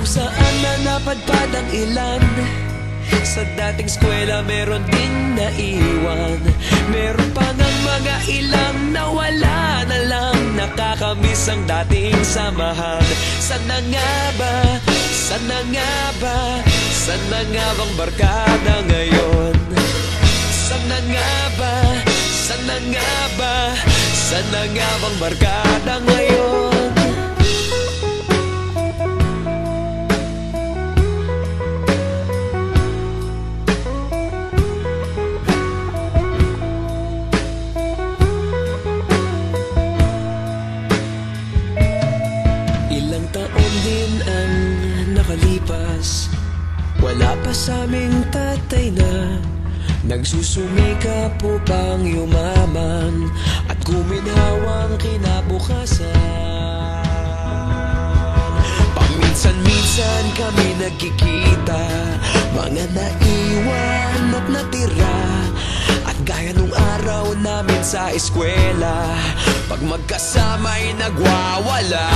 Kung saan na napadpad ang ilan, sa dating eskwela meron ding naiwan. Meron pa ng mga ilang nawala na lang, nakakamiss ang dating samahan. Sana nga ba, sana nga ba, sana nga bang barkada ngayon? Sana nga ba, sana nga ba, sana nga bang barkada ngayon? Ilang taon din ang nakalipas, wala pa sa aming tatay na nagsusumikap upang yumaman at guminhawang kinabukasan. Paminsan-minsan kami nagkikita, mga naiwan at natira, at gaya nung araw namin sa eskwela, pag magkasama'y nagwawala.